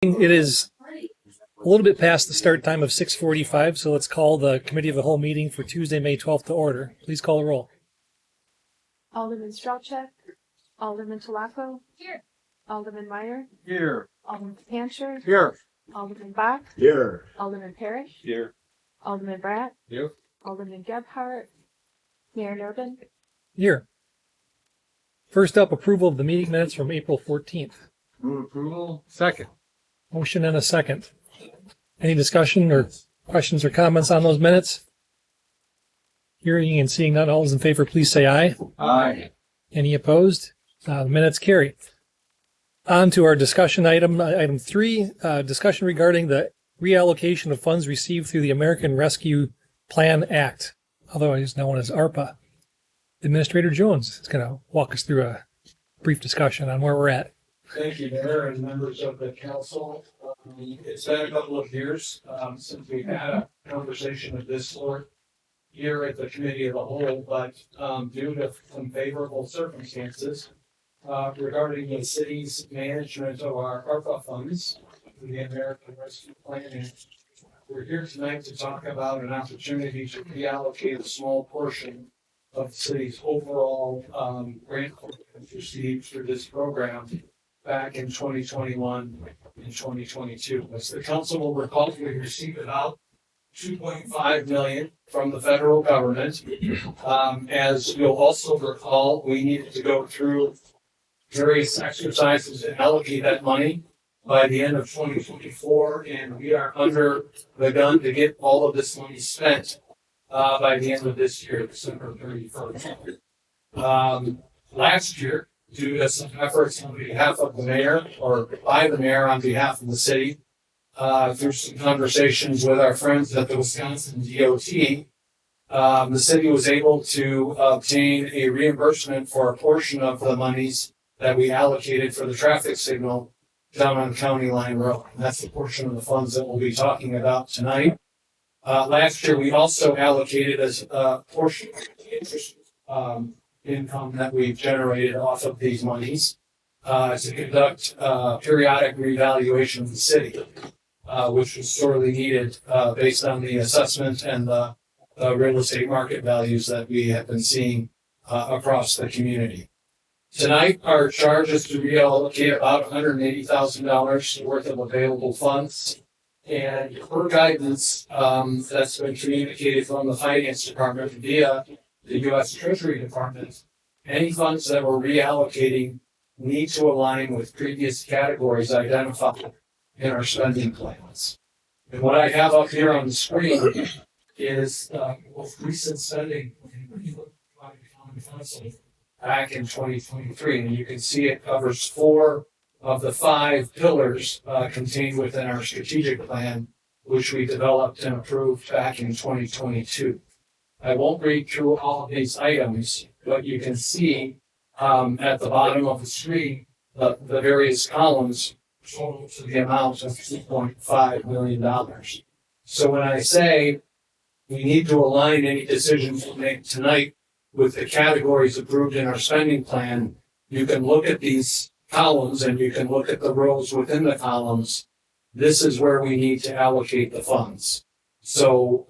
It is a little bit past the start time of 6:45, so let's call the Committee of the Whole meeting for Tuesday, May 12th to order. Please call the roll. Alderman Strelchuk, Alderman Tulaco. Here. Alderman Meyer. Here. Alderman Pancher. Here. Alderman Bach. Here. Alderman Parrish. Here. Alderman Bratt. Here. Alderman Gebhardt. Mayor Durbin. Here. First up, approval of the meeting minutes from April 14th. Move approval. Second. Motion and a second. Any discussion or questions or comments on those minutes? Hearing and seeing none, all those in favor, please say aye. Aye. Any opposed? The minutes carry. On to our discussion item, item 3, discussion regarding the reallocation of funds received through the American Rescue Plan Act, otherwise known as ARPA. Administrator Jones is going to walk us through a brief discussion on where we're at. Thank you, Mayor and members of the council. It's been a couple of years since we've had a conversation of this sort here at the Committee of the Whole, but due to some favorable circumstances regarding the city's management of our ARPA funds, the American Rescue Plan, we're here tonight to talk about an opportunity to reallocate a small portion of the city's overall grant received through this program back in 2021 and 2022. As the council will recall, we received about $2.5 million from the federal government. As you'll also recall, we needed to go through various exercises to allocate that money by the end of 2024, and we are under the gun to get all of this money spent by the end of this year, December 31st. Last year, due to some efforts on behalf of the mayor, or by the mayor on behalf of the city, through some conversations with our friends at the Wisconsin DOT, the city was able to obtain a reimbursement for a portion of the monies that we allocated for the traffic signal down on County Line Road. And that's the portion of the funds that we'll be talking about tonight. Last year, we also allocated as a portion of the interest income that we've generated off of these monies to conduct periodic revaluation of the city, which was sorely needed based on the assessment and the real estate market values that we have been seeing across the community. Tonight, our charge is to reallocate about $180,000 worth of available funds. And per guidance that's been communicated from the Finance Department via the U.S. Treasury Department, any funds that we're reallocating need to align with previous categories identified in our spending plans. And what I have up here on the screen is the most recent spending back in 2023. And you can see it covers 4 of the 5 pillars contained within our strategic plan, which we developed and approved back in 2022. I won't read through all of these items, but you can see at the bottom of the screen the various columns total to the amount of $2.5 million. So when I say we need to align any decisions we make tonight with the categories approved in our spending plan, you can look at these columns and you can look at the rows within the columns. This is where we need to allocate the funds. So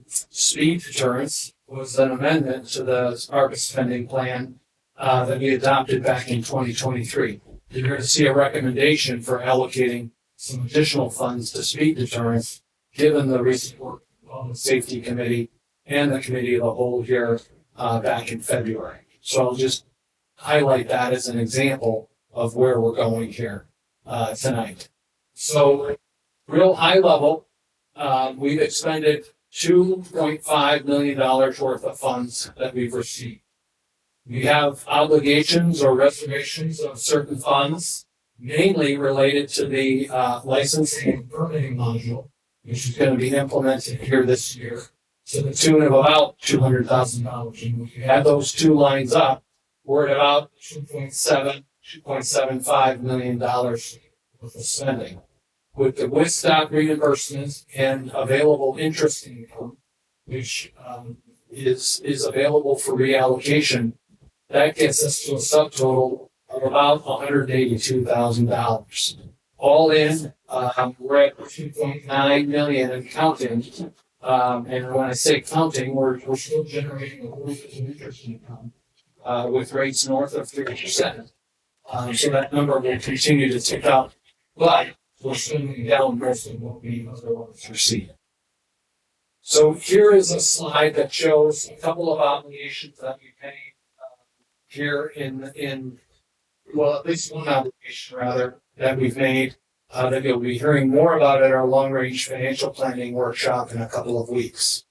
speed deterrence was an amendment to the ARPA spending plan that we adopted back in 2023. You're going to see a recommendation for allocating some additional funds to speed deterrence, given the recent work of the Safety Committee and the Committee of the Whole here back in February. So I'll just highlight that as an example of where we're going here tonight. So real high level, we've expended $2.5 million worth of funds that we've received. We have obligations or reservations of certain funds, mainly related to the licensing and permitting module, which is going to be implemented here this year, to the tune of about $200,000. And if you add those two lines up, we're at about $2.75 million worth of spending. With the WISTOP reimbursements and available interest income, which is available for reallocation, that gets us to a subtotal of about $182,000. All in, we're at 2.9 million and counting. And when I say counting, we're still generating a little bit of interest income, with rates north of 3%. So that number will continue to tick up, but we're swinging down most of what we otherwise receive. So here is a slide that shows a couple of obligations that we paid here well, at least one obligation rather that we've made that you'll be hearing more about at our long-range financial planning workshop in a couple of weeks.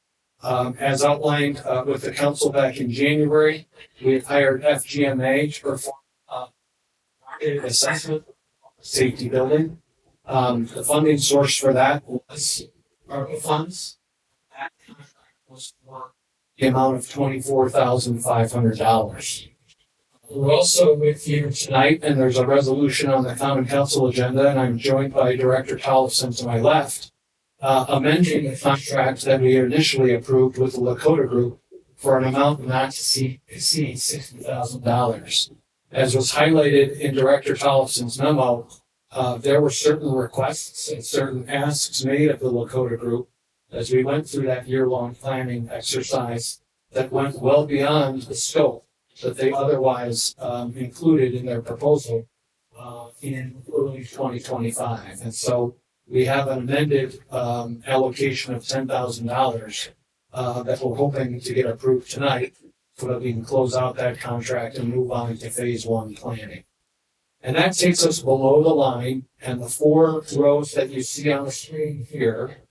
As outlined with the council back in January, we hired FGMA to perform market assessment of safety building. The funding source for that was ARPA funds. That contract was for the amount of $24,500. We're also with you tonight, and there's a resolution on the Common Council agenda, and I'm joined by Director Tollefson to my left, amending the contract that we initially approved with the Lakota Group for an amount not to exceed $60,000. As was highlighted in Director Tollefson's memo, there were certain requests and certain asks made of the Lakota Group as we went through that year-long planning exercise that went well beyond the scope that they otherwise included in their proposal in early 2025. And so we have an amended allocation of $10,000 that we're hoping to get approved tonight so that we can close out that contract and move on to phase one planning. And that takes us below the line, and the four rows that you see on the screen here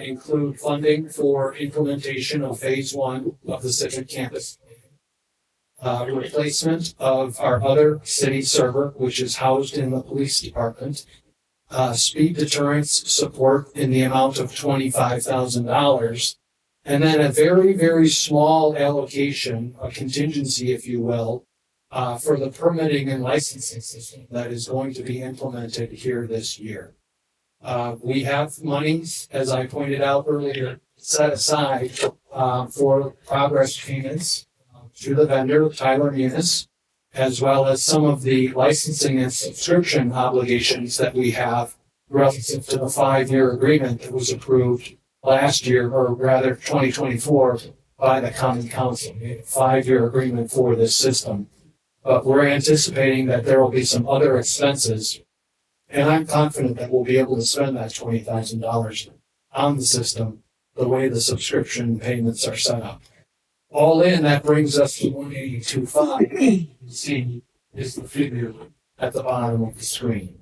include funding for implementation of phase one of the Civic Campus. Replacement of our other city server, which is housed in the police department, speed deterrence support in the amount of $25,000, and then a very, very small allocation, a contingency, if you will, for the permitting and licensing system that is going to be implemented here this year. We have monies, as I pointed out earlier, set aside for progress payments to the vendor, Tyler Munis, as well as some of the licensing and subscription obligations that we have relative to the 5-year agreement that was approved last year, or rather 2024, by the Common Council. We had a 5-year agreement for this system. But we're anticipating that there will be some other expenses, and I'm confident that we'll be able to spend that $20,000 on the system the way the subscription payments are set up. All in, that brings us to 182.5. You can see is the figure at the bottom of the screen.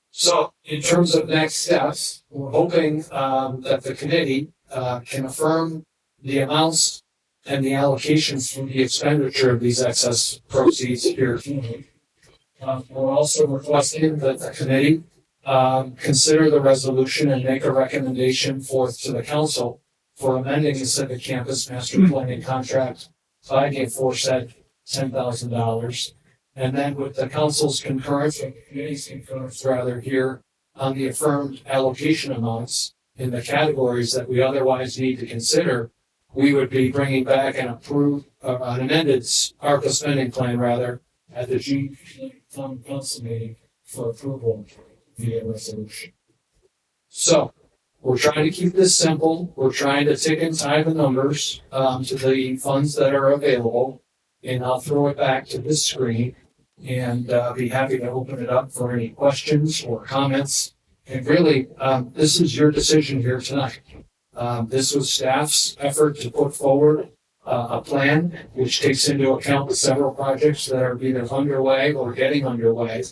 So in terms of next steps, we're hoping that the committee can affirm the amounts and the allocations for the expenditure of these excess proceeds here. We're also requesting that the committee consider the resolution and make a recommendation forth to the council for amending the Civic Campus Master Planning Contract by the aforesaid $10,000. And then with the council's concurrence, or the committee's concurrence rather, here on the affirmed allocation amounts in the categories that we otherwise need to consider, we would be bringing back an amended ARPA spending plan rather at the June Common Council meeting for approval via resolution. So we're trying to keep this simple. We're trying to tick and tie the numbers to the funds that are available. And I'll throw it back to this screen and be happy to open it up for any questions or comments. And really, this is your decision here tonight. This was staff's effort to put forward a plan which takes into account the several projects that are either underway or getting underway,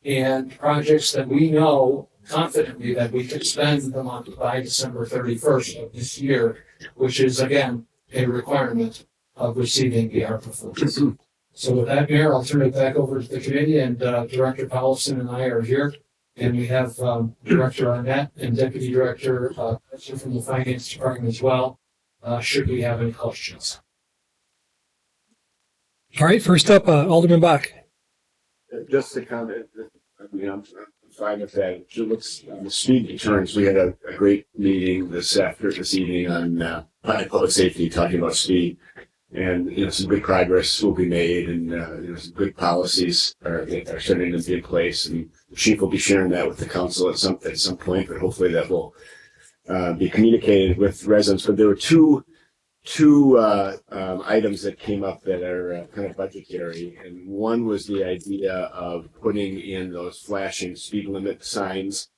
and projects that we know confidently that we could spend them on by December 31st of this year, which is, again, a requirement of receiving the ARPA funds. So with that, Mayor, I'll turn it back over to the committee, and Director Tollefson and I are here, and we have Director Arnett and Deputy Director from the Finance Department as well, should we have any questions. All right, first up, Alderman Bach. Just to comment, I mean, I'm fine with that. It looks, the speed deterrence, we had a great meeting this evening on public safety, talking about speed. And, some good progress will be made, and, some good policies are starting to be in place. And the chief will be sharing that with the council at some point, but hopefully that will be communicated with residents. But there were two items that came up that are kind of budgetary, and one was the idea of putting in those flashing speed limit signs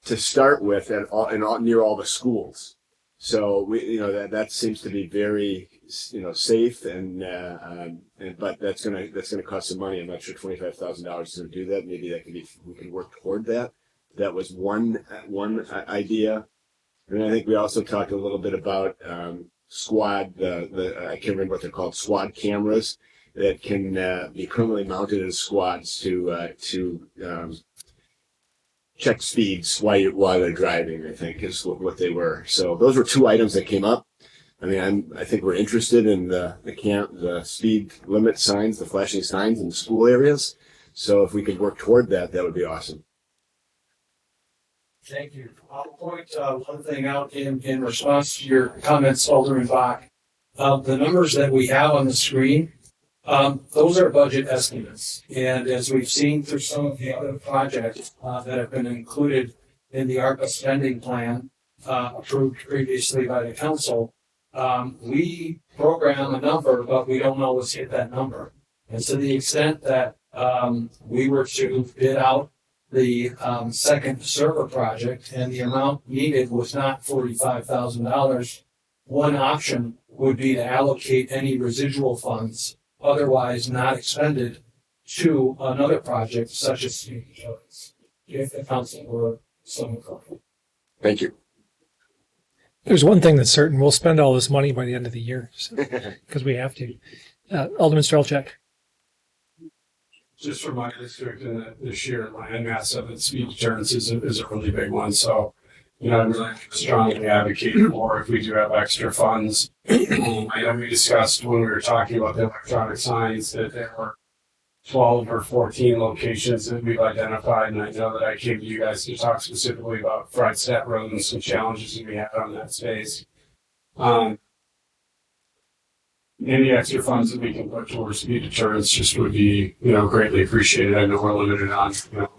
to start with near all the schools. So that seems to be very safe, and but that's gonna cost some money. I'm not sure $25,000 is gonna do that. Maybe we can work toward that. That was one idea, and I think we also talked a little bit about squad. I can't remember what they're called. Squad cameras that can be permanently mounted as squads to check speeds while they're driving, I think is what they were. So those were two items that came up. I mean, I think we're interested in the speed limit signs, the flashing signs in school areas. So if we could work toward that, that would be awesome. Thank you. I'll point one thing out in response to your comments, Alderman Bach. The numbers that we have on the screen, those are budget estimates. And as we've seen through some of the other projects that have been included in the ARPA spending plan approved previously by the council, we program a number, but we don't always hit that number. And to the extent that we were to bid out the second server project and the amount needed was not $45,000, one option would be to allocate any residual funds otherwise not expended to another project such as speed deterrence, if the council were so inclined. Thank you. There's one thing that's certain: we'll spend all this money by the end of the year because we have to. Alderman Strelchak. Just for my district, and the sheer land mass of it, speed deterrence is a really big one. So, I'm really strongly advocating for if we do have extra funds. I know we discussed when we were talking about the electronic signs that there were 12 or 14 locations that we've identified, and I know that I came to you guys to talk specifically about Fredstadt Road and some challenges that we had on that space. Any extra funds that we can put towards speed deterrence just would be, greatly appreciated. I know we're limited on,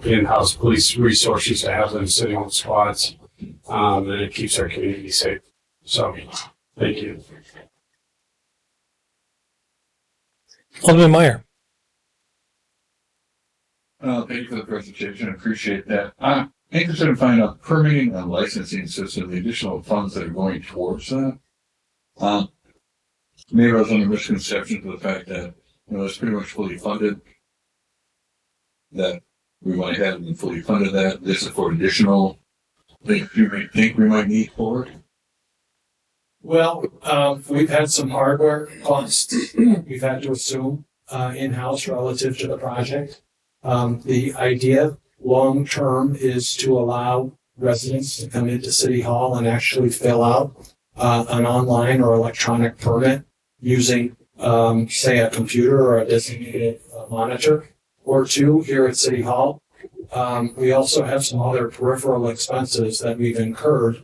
in-house police resources to have them sitting on squads, and it keeps our community safe. So, thank you. Alderman Meyer. Thank you for the presentation. I appreciate that. I'm interested in finding out permitting and licensing system, the additional funds that are going towards that. Maybe I was under misconception to the fact that, it's pretty much fully funded, that we went ahead and fully funded that. This is for additional things you may think we might need for it. Well, we've had some hardware costs we've had to assume in-house relative to the project. The idea long-term is to allow residents to come into City Hall and actually fill out an online or electronic permit using, say, a computer or a designated monitor or two here at City Hall. We also have some other peripheral expenses that we've incurred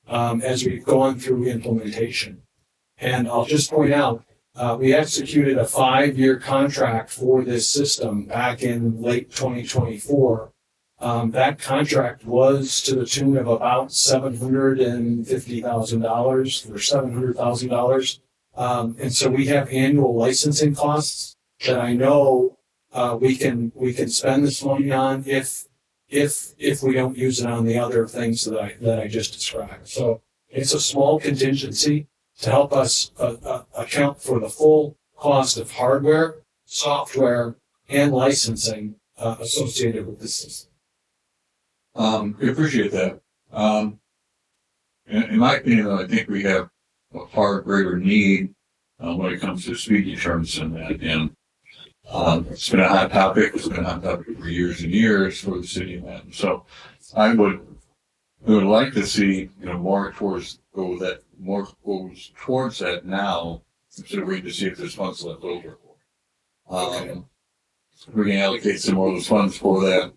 as we've gone through implementation. And I'll just point out, we executed a 5-year contract for this system back in late 2024. That contract was to the tune of about $750,000 or $700,000. And so we have annual licensing costs that I know we can spend this money on if we don't use it on the other things that I just described. So it's a small contingency to help us account for the full cost of hardware, software, and licensing associated with this system. We appreciate that. In my opinion, I think we have a far greater need when it comes to speed deterrence and that. And it's been a hot topic. It's been a hot topic for years and years for the city of Manton. So we would like to see more goes towards that now instead of waiting to see if there's funds left over. We can allocate some more of those funds for that.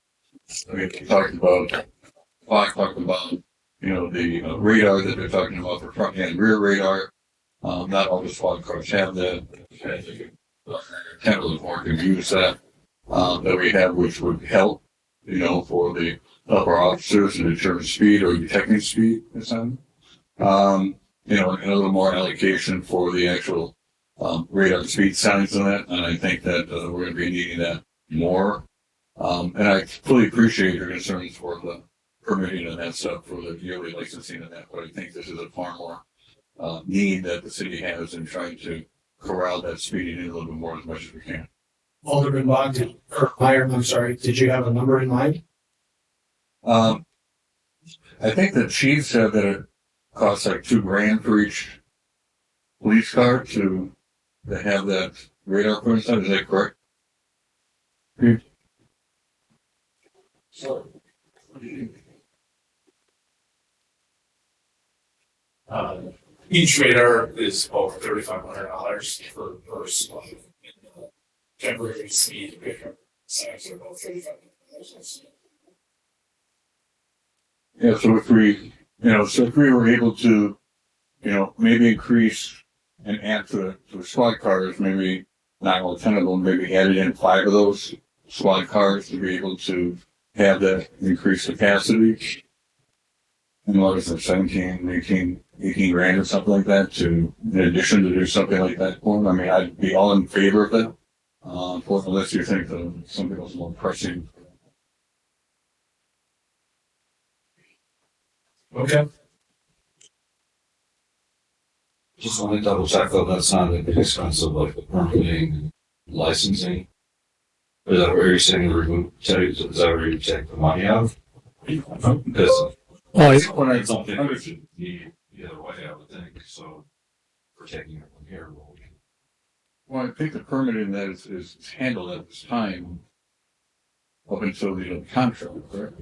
We talked about the radar that they're talking about, the front and rear radar. Not all the squad cars have that. 10 of the more can use that, that we have, which would help, for the upper officers in determining speed or detecting speed or something. And a little more allocation for the actual radar speed signs on that. And I think that we're going to be needing that more. And I fully appreciate your concerns for the permitting and that stuff for the yearly licensing and that, but I think this is a far more need that the city has in trying to corral that speeding in a little bit more as much as we can. Alderman Meyer, I'm sorry, did you have a number in mind? I think the chief said that it costs like $2,000 for each police car to have that radar put inside. Is that correct? Each radar is about $3,500 per squad. Temporary speed pickup signs are about $3,500. Yeah, so if we, if we were able to, maybe increase and add to the squad cars, maybe not all 10 of them, maybe added in 5 of those squad cars to be able to have that increased capacity. And what is it, 17, 18 grand or something like that in addition to do something like that for them? I mean, I'd be all in favor of that. Unless you think that something else more pressing. Okay. Just want to double check though, that's not at the expense of like the permitting and licensing. Is that where you're saying is that where you take the money out of? Because it's something we should need either way, I would think, so we're taking it from here. Well, I think the permitting that is handled at this time up until the contract, correct?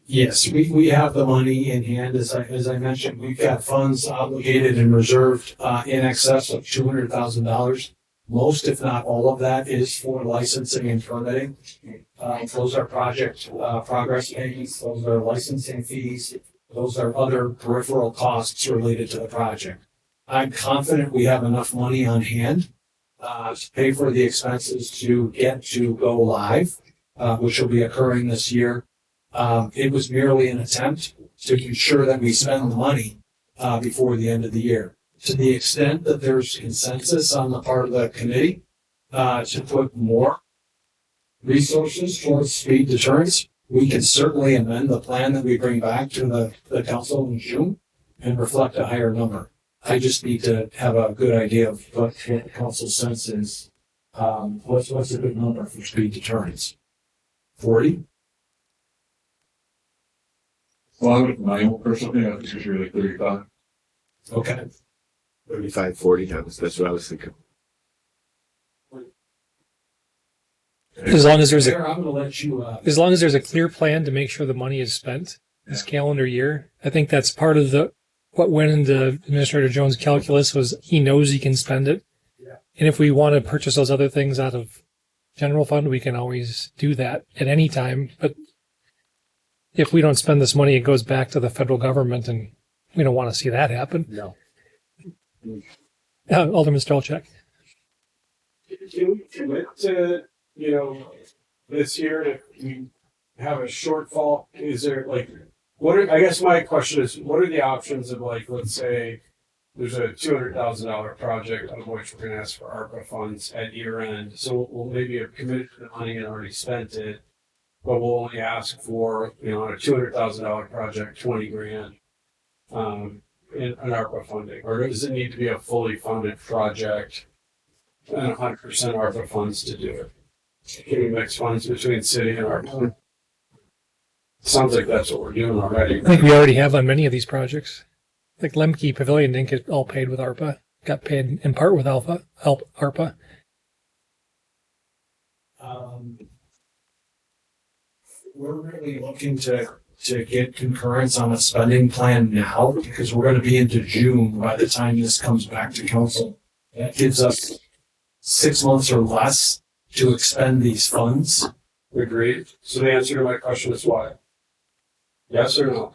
Yes, we have the money in hand. As I mentioned, we've got funds obligated and reserved in excess of $200,000. Most, if not all of that, is for licensing and permitting. Those are project progress payments. Those are licensing fees. Those are other peripheral costs related to the project. I'm confident we have enough money on hand to pay for the expenses to get to go live, which will be occurring this year. It was merely an attempt to ensure that we spend the money before the end of the year. To the extent that there's consensus on the part of the committee to put more resources towards speed deterrence, we can certainly amend the plan that we bring back to the council in June and reflect a higher number. I just need to have a good idea of what the council's sense is. What's a good number for speed deterrence? 40? Well, my own personal opinion, I think it's really 35. Okay. 35, 40, that's what I was thinking. As long as there's Mayor, I'm gonna let you, as long as there's a clear plan to make sure the money is spent this calendar year, I think that's part of what went into Administrator Jones' calculus was he knows he can spend it. Yeah. And if we want to purchase those other things out of general fund, we can always do that at any time. But if we don't spend this money, it goes back to the federal government, and we don't want to see that happen. No. Alderman Strelchak. Can we commit to, this year if we have a shortfall? Is there I guess my question is, what are the options of let's say there's a $200,000 project of which we're going to ask for ARPA funds at year end. So we'll maybe have committed to the money and already spent it, but we'll only ask for, on a $200,000 project, 20 grand, in an ARPA funding, or does it need to be a fully funded project and 100% ARPA funds to do it? Can we mix funds between city and ARPA? Sounds like that's what we're doing already. I think we already have on many of these projects. Like Lemke Pavilion didn't get all paid with ARPA. Got paid in part with ARPA. We're really looking to get concurrence on a spending plan now because we're going to be into June by the time this comes back to council. That gives us 6 months or less to expend these funds. Agreed. So the answer to my question is why? Yes or no?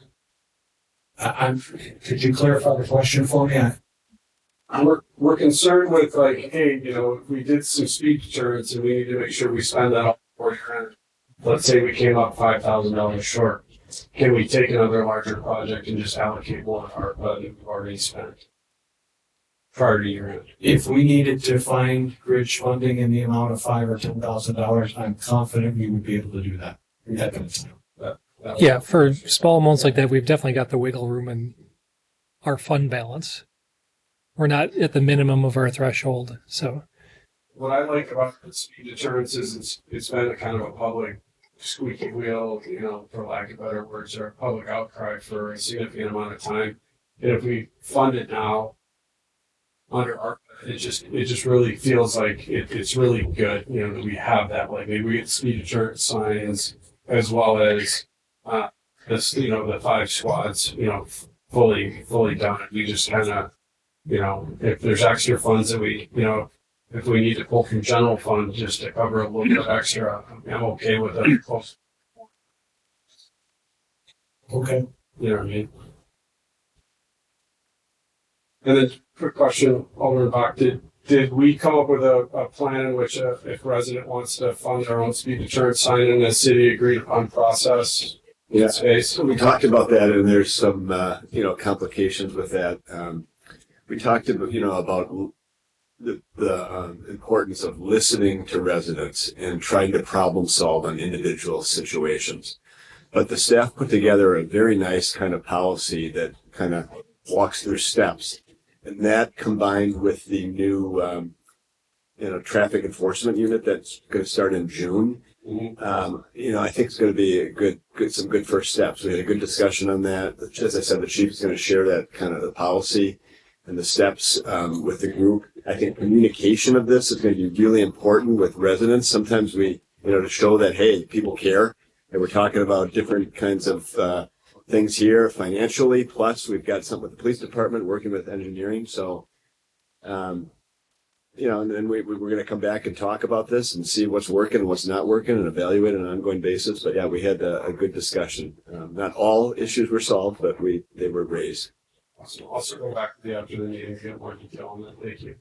Could you clarify the question for me? we're concerned with like, hey, you know, if we did some speed deterrence and we need to make sure we spend that all before year-end. Let's say we came up $5,000 short. Can we take another larger project and just allocate more of our budget we've already spent prior to year-end? If we needed to find bridge funding in the amount of $5,000 or $10,000, I'm confident we would be able to do that. Definitely. Yeah, for small amounts like that, we've definitely got the wiggle room in our fund balance. We're not at the minimum of our threshold, so. What I like about the speed deterrence is it's been a kind of a public squeaky wheel, you know, for lack of better words, or a public outcry for a significant amount of time. And if we fund it now under our, it just really feels like it's really good, you know, that we have that. Like maybe we get speed deterrence signs as well as this, you know, the 5 squads, you know, fully done. We just kind of, you know, if there's extra funds that we, you know, if we need to pull from general fund just to cover a little bit extra, I'm okay with it. Okay. You know what I mean? And then, quick question, Alderman Bach, did we come up with a plan in which if a resident wants to fund their own speed deterrent sign in a city agreed upon process? Yeah. Space? So we talked about that, and there's some, complications with that. We talked about, about the importance of listening to residents and trying to problem solve on individual situations. But the staff put together a very nice kind of policy that kind of walks through steps. And that combined with the new, traffic enforcement unit that's going to start in June, I think it's going to be some good first steps. We had a good discussion on that. As I said, the chief is going to share that kind of the policy and the steps with the group. I think communication of this is going to be really important with residents. Sometimes we, to show that, hey, people care. And we're talking about different kinds of things here financially. Plus, we've got something with the police department working with engineering. So, and then we're going to come back and talk about this and see what's working and what's not working and evaluate on an ongoing basis. But yeah, we had a good discussion. Not all issues were solved, but they were raised. Awesome. I'll circle back to the after the meeting and get more detail on that. Thank you.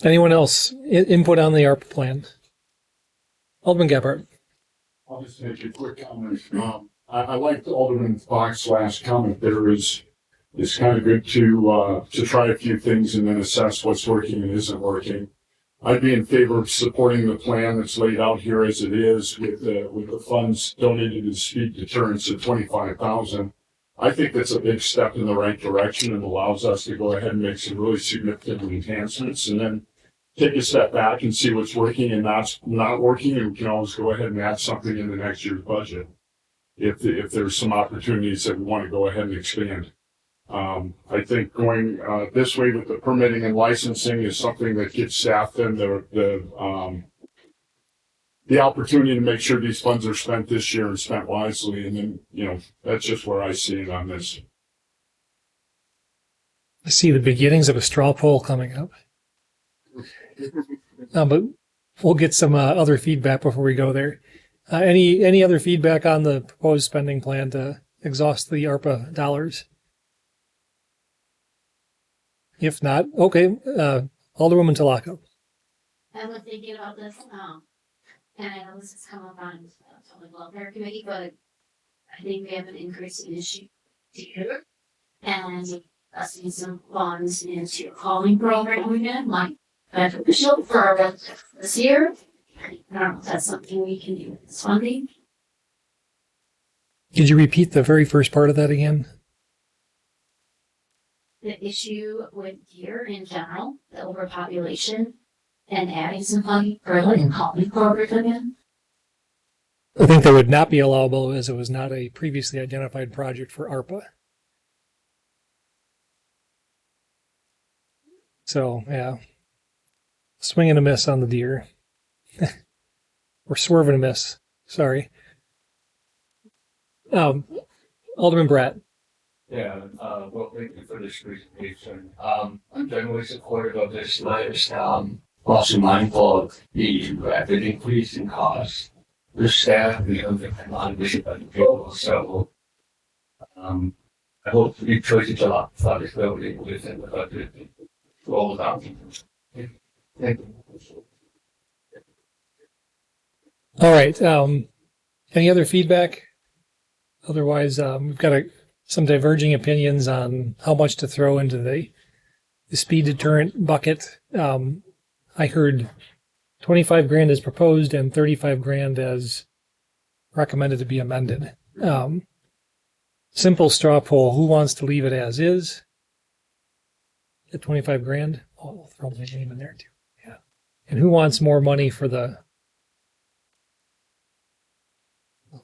Anyone else input on the ARPA plan? Alderman Gebhardt. I'll just make a quick comment. I like Alderman Bach's last comment. There is it's kind of good to try a few things and then assess what's working and isn't working. I'd be in favor of supporting the plan that's laid out here as it is with the funds donated to speed deterrence at $25,000. I think that's a big step in the right direction and allows us to go ahead and make some really significant enhancements and then take a step back and see what's working and not working, and we can always go ahead and add something in the next year's budget if there's some opportunities that we want to go ahead and expand. I think going this way with the permitting and licensing is something that gives staff then the opportunity to make sure these funds are spent this year and spent wisely, and then that's just where I see it on this. I see the beginnings of a straw poll coming up. But we'll get some other feedback before we go there. Any other feedback on the proposed spending plan to exhaust the ARPA dollars? If not, okay. Alderwoman Talako. I was thinking about this, and I know this has come up on Public Welfare Committee, but I think we have an increasing issue here, and us need some funds into a calling program again, like beneficial for this year. I don't know if that's something we can do with this funding. Could you repeat the very first part of that again? The issue with deer in general, the overpopulation, and adding some money for like a calling program again. I think that would not be allowable as it was not a previously identified project for ARPA. So, yeah. Swing and a miss on the deer. Or swerve and a miss. Sorry. Alderman Bratt. Yeah, well, thank you for this presentation. I'm generally supportive of this list. Also mindful of the rapid increase in costs for staff, the amount of people. So, I hope we choices a lot for this building within the budget. Roll down. Thank you. All right. Any other feedback? Otherwise, we've got some diverging opinions on how much to throw into the speed deterrent bucket. I heard 25 grand as proposed and 35 grand as recommended to be amended. Simple straw poll. Who wants to leave it as is? At 25 grand? Oh, I'll throw my name in there too. Yeah. And who wants more money for the...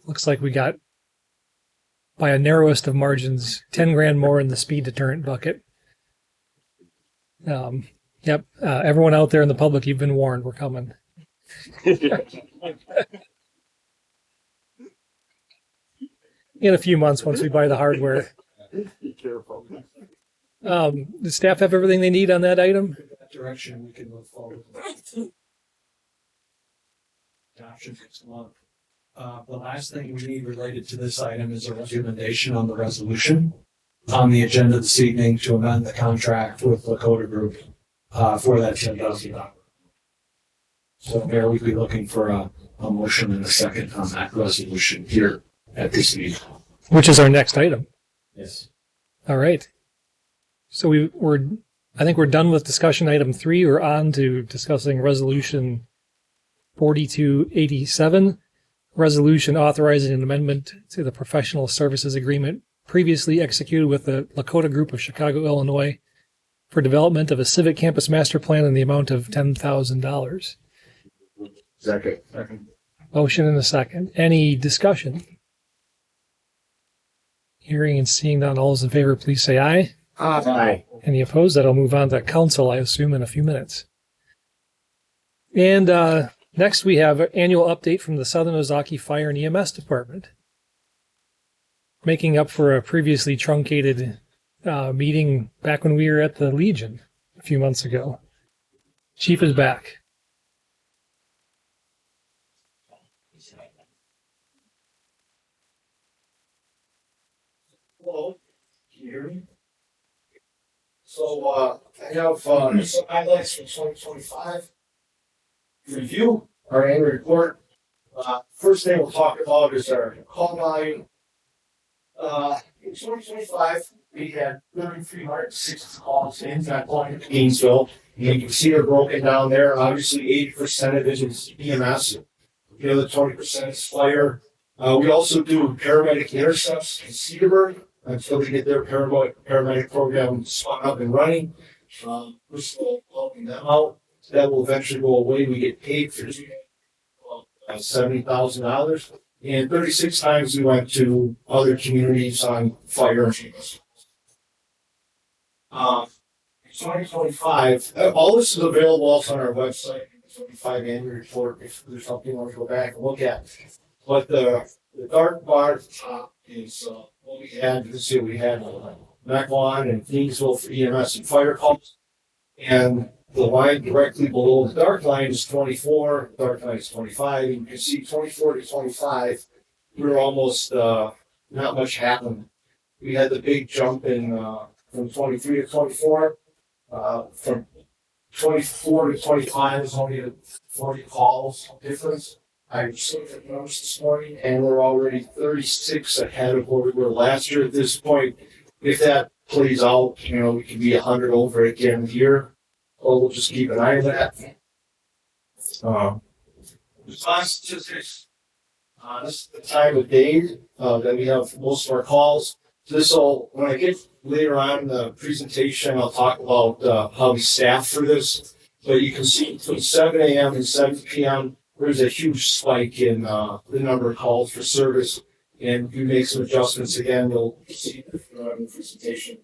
Looks like we got, by a narrowest of margins, 10 grand more in the speed deterrent bucket. Yep. Everyone out there in the public, you've been warned. We're coming. In a few months, once we buy the hardware. Be careful. Does staff have everything they need on that item? That direction, we can move forward. Adoption next month. The last thing we need related to this item is a recommendation on the resolution on the agenda this evening to amend the contract with Lakota Group for that $10,000. So Mayor, we'd be looking for a motion and a second on that resolution here at this meeting. Which is our next item. Yes. All right. So I think we're done with discussion item 3. We're on to discussing resolution 4287, resolution authorizing an amendment to the professional services agreement previously executed with the Lakota Group of Chicago, Illinois, for development of a civic campus master plan in the amount of $10,000. Second. Motion and a second. Any discussion? Hearing and seeing none, all those in favor, please say aye. Aye. Any opposed? That'll move on to council, I assume, in a few minutes. And next we have an annual update from the Southern Ozaki Fire and EMS Department, making up for a previously truncated meeting back when we were at the Legion a few months ago. Chief is back. Hello, can you hear me? So I have some highlights from 2025. Review our annual report. First thing we'll talk about is our call volume. In 2025, we had 3,360 calls in that point to Gainesville. And you can see they're broken down there. Obviously, 80% of it is EMS. The other 20% is fire. We also do paramedic intercepts in Cedarburg until they get their paramedic program spun up and running. We're still helping them out. That will eventually go away. We get paid for $70,000. And 36 times we went to other communities on fire and 2025, all this is available also on our website, the 25 annual report, if there's something you want to go back and look at. But the dark bar at the top is what we had. You can see we had Mequon and Thingsville for EMS and fire calls. And the line directly below the dark line is 24, dark line is 25. And you can see 24 to 25, we were almost, not much happened. We had the big jump in from 23 to 24. From 24 to 25 is only a 40 calls difference. I just looked at the numbers this morning, and we're already 36 ahead of where we were last year at this point. If that plays out, we could be 100 over again here. Well, we'll just keep an eye on that. Response statistics. This is the time of day that we have most of our calls. So when I get later on in the presentation, I'll talk about how we staff for this. But you can see between 7 a.m. and 7 p.m., there's a huge spike in the number of calls for service. And if we make some adjustments again, you'll see in the presentation.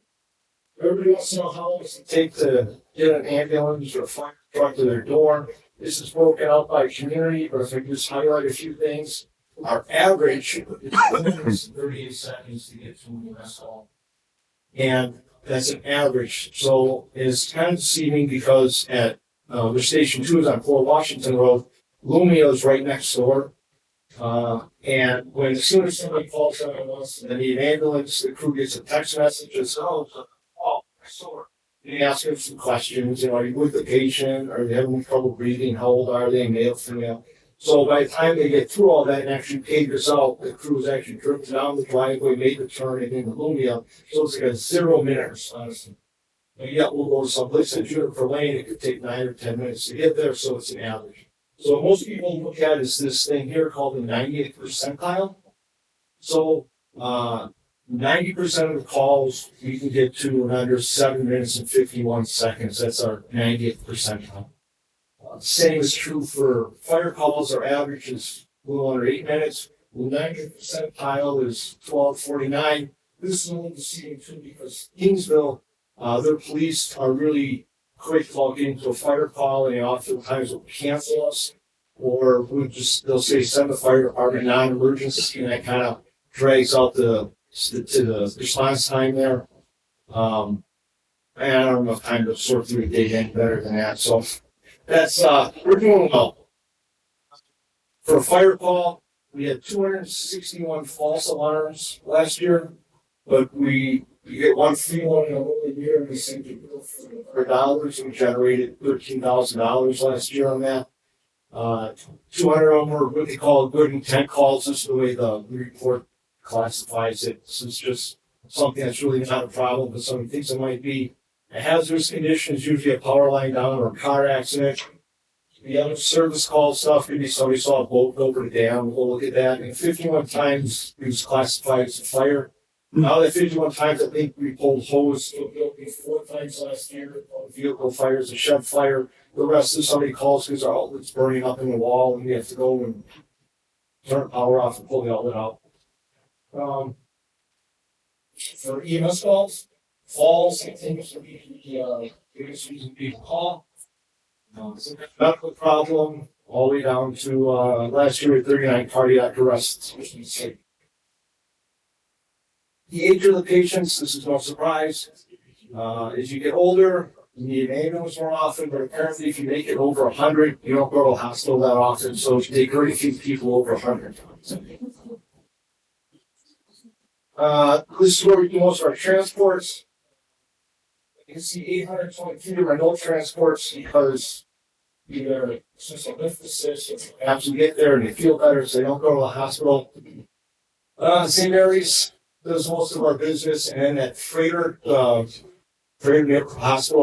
Everybody wants to know how long does it take to get an ambulance or a fire truck to their door. This is broken out by community, but if I just highlight a few things, our average is 38 seconds to get to an EMS call. And that's an average. So it's kind of deceiving because at their station 2 is on 4 Washington Road. Lumia is right next door. And when as soon as somebody calls 911 and they need an ambulance, the crew gets a text message and says, oh, I saw her. And they ask them some questions, you know, are you with the patient? Are they having trouble breathing? How old are they? Male, female? So by the time they get through all that and actually paid us out, the crew has actually driven down the driveway, made the turn, and in the Lumia. So it's like a 0 minutes, honestly. But yet we'll go to someplace in Juniper Lane. It could take 9 or 10 minutes to get there, so it's an average. So what most people look at is this thing here called the 98th percentile. So 90% of the calls we can get to in under 7 minutes and 51 seconds. That's our 90th percentile. Same is true for fire calls. Our average is a little under 8 minutes. The 90th percentile is 12:49. This is only the same too because Kingsville, their police are really quick to log into a fire call, and they oftentimes will cancel us, or they'll say send the fire department non-emergency, and that kind of drags out the response time there. And I don't have time to sort through the data any better than that. So that's we're doing well. For a fire call, we had 261 false alarms last year, but we get one free one in a whole year, and we sent it for dollars. We generated $13,000 last year on that. 200 of them were what they call good intent calls. This is the way the report classifies it. This is just something that's really not a problem, but somebody thinks it might be. A hazardous condition is usually a power line down or a car accident. The other service call stuff could be somebody saw a boat go over the dam. We'll look at that. And 51 times it was classified as a fire. Now that 51 times, I think we pulled hose to a building 4 times last year. Vehicle fires, a shed fire. The rest is somebody calls because our outlet's burning up in the wall, and we have to go and turn power off and pull the outlet out. For EMS calls, falls continues to be the biggest reason people call. It's a medical problem, all the way down to last year with 39 cardiac arrests. The age of the patients, this is no surprise. As you get older, you need an ambulance more often, but apparently if you make it over 100, you don't go to the hospital that often, so you take very few people over 100. This is where we do most of our transports. You can see 823 remote transports because either it's just a lift assist, or perhaps we get there and they feel better, so they don't go to the hospital. St. Mary's does most of our business, and at Freighter Hospital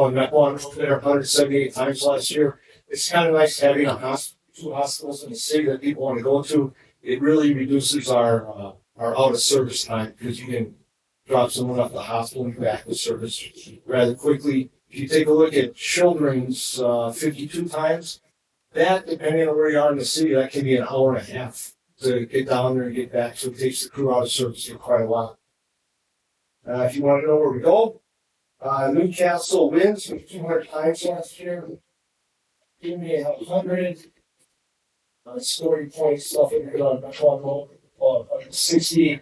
in Mequon, over there 178 times last year. It's kind of nice having two hospitals in the city that people want to go to. It really reduces our out of service time because you can drop someone off the hospital and back to service rather quickly. If you take a look at children's 52 times, that, depending on where you are in the city, that can be an hour and a half to get down there and get back. So it takes the crew out of service for quite a while. If you want to know where we go, Newcastle wins with 200 times last year. Give me 100. Scoring points stuff in here on Mequon Road, 160.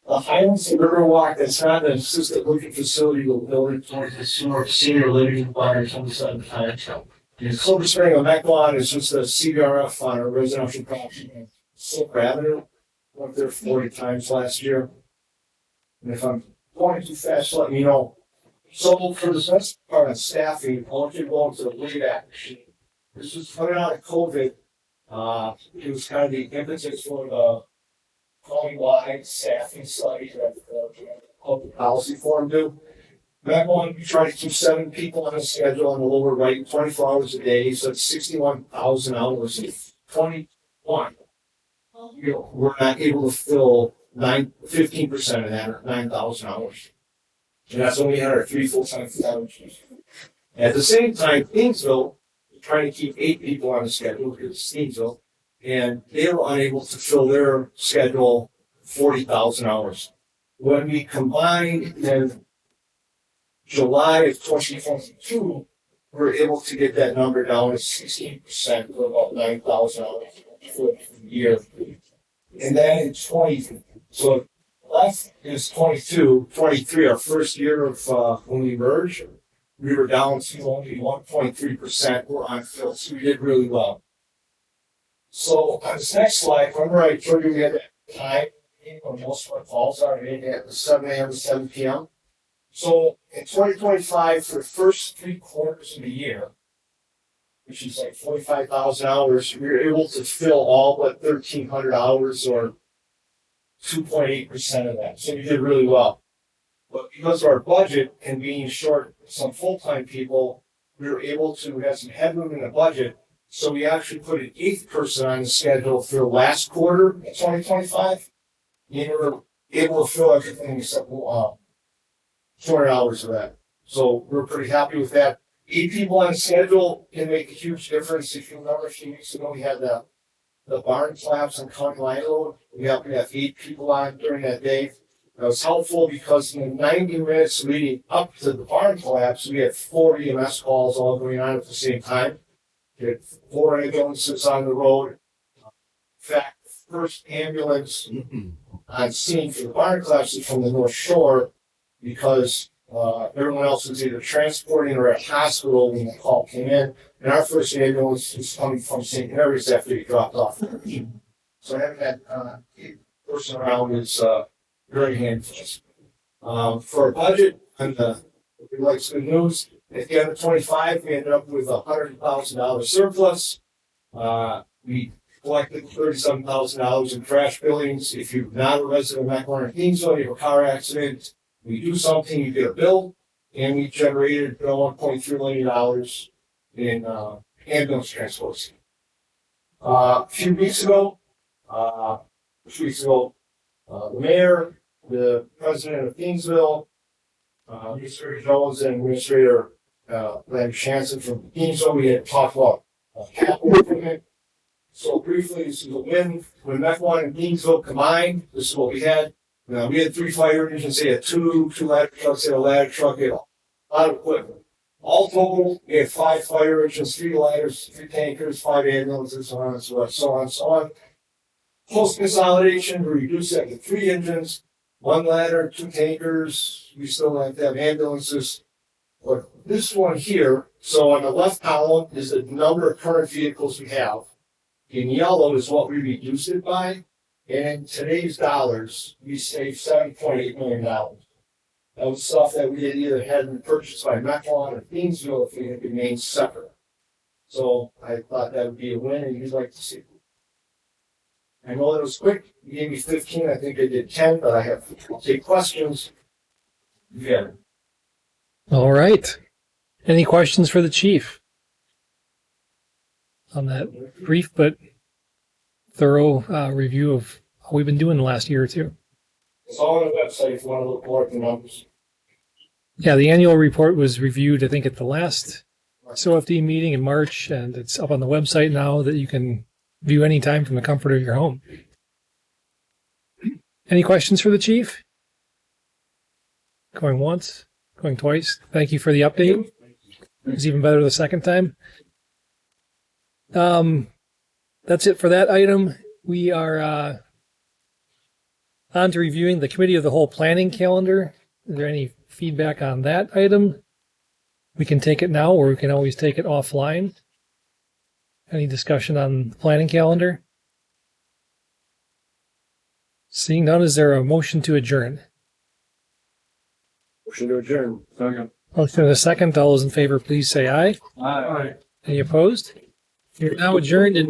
The Highlands and Riverwalk, that's not an assisted living facility, we'll build it towards the senior living environment 27 times. And Silver Spring on Mequon is just a CBRF on a residential property in Silver Avenue. Went there 40 times last year. And if I'm going too fast, let me know. So for the next part on staffing, I want you to go into the WADAC machine. This was coming out of COVID. It was kind of the impetus for the countywide staffing study that the public policy forum do. That one, we try to keep 7 people on a schedule on the lower right, 24 hours a day, so it's 61,000 hours. 21. We're not able to fill 15% of that, or 9,000 hours. And that's when we had our 3 full-time establishments. At the same time, Kingsville, trying to keep 8 people on the schedule because it's Kingsville, and they were unable to fill their schedule 40,000 hours. When we combined in July of 2022, we were able to get that number down to 16% for about 9,000 hours for the year. And then in so last is 23, our first year of when we merged, we were down to only 1.3% were unfilled, so we did really well. So on this next slide, remember I told you we had that time when most of our calls are in at 7 a.m. to 7 p.m. So in 2025, for the first 3 quarters of the year, which is like 45,000 hours, we were able to fill all but 1,300 hours or 2.8% of that. So we did really well. But because of our budget and being short some full-time people, we were able to have some headroom in the budget. So we actually put an 8th person on the schedule for the last quarter of 2025. And we were able to fill everything except 200 hours of that. So we're pretty happy with that. 8 people on schedule can make a huge difference. If you remember a few weeks ago, we had the barn collapse on County Line Road. We have 8 people on during that day. That was helpful because in the 90 minutes leading up to the barn collapse, we had 4 EMS calls all going on at the same time. We had 4 ambulances on the road. In fact, the first ambulance on scene for the barn collapse is from the North Shore because everyone else was either transporting or at hospital when the call came in. And our first ambulance was coming from St. Mary's after he dropped off. So having that person around is very handy for us. For our budget, and we like some good news. At the end of 25, we ended up with $100,000 surplus. We collected $37,000 in trash billings. If you're not a resident of Mequon or Thiensville, you have a car accident, we do something, you get a bill, and we generated $1.3 million in ambulance transports. A few weeks ago, the mayor, the president of Thiensville, Administrator Jones, and Administrator Larry Shanson from Thiensville, we had talked about capital equipment. So briefly, this is a win. When Mequon and Thiensville combined, this is what we had. We had 3 fire engines, they had 2 ladder trucks, they had a ladder truck, they had a lot of equipment. All total, we had 5 fire engines, 3 ladders, 3 tankers, 5 ambulances, so on and so on. Post consolidation, we reduced that to 3 engines, 1 ladder, 2 tankers. We still have to have ambulances. But this one here, so on the left column is the number of current vehicles we have. In yellow is what we reduced it by. And in today's dollars, we saved $7.8 million. That was stuff that we had either had been purchased by Mequon or Thiensville if we had remained separate. So I thought that would be a win, and you'd like to see it. I know that was quick. You gave me 15. I think I did 10, but I'll take questions. Yeah. All right. Any questions for the chief on that brief but thorough review of how we've been doing the last year or two? It's all on the website if you want to look more at the numbers. Yeah, the annual report was reviewed, I think, at the last SOFD meeting in March, and it's up on the website now that you can view anytime from the comfort of your home. Any questions for the chief? Going once, going twice. Thank you for the update. It was even better the second time. That's it for that item. We are on to reviewing the Committee of the Whole planning calendar. Is there any feedback on that item? We can take it now, or we can always take it offline. Any discussion on the planning calendar? Seeing none, is there a motion to adjourn? Motion to adjourn. Second. Motion and a second. All those in favor, please say aye. Aye. Any opposed? You're now adjourned in